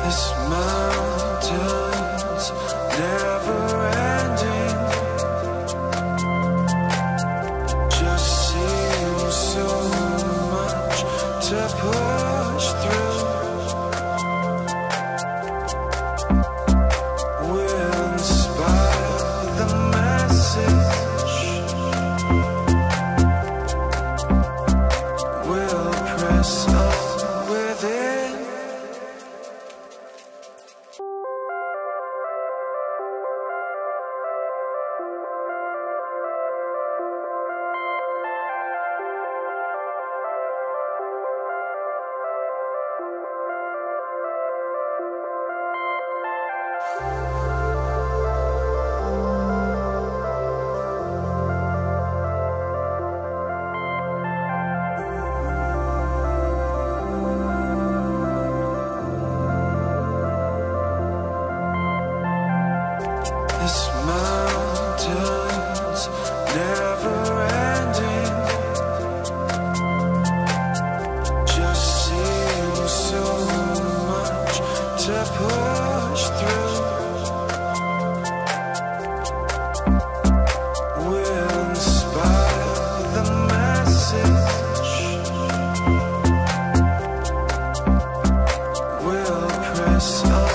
This mountain's never ending. Just seems so much to push through. We'll inspire the message. We'll press on within. This mountain's never ending. Just seems so much to push through. We'll inspire the message. We'll press on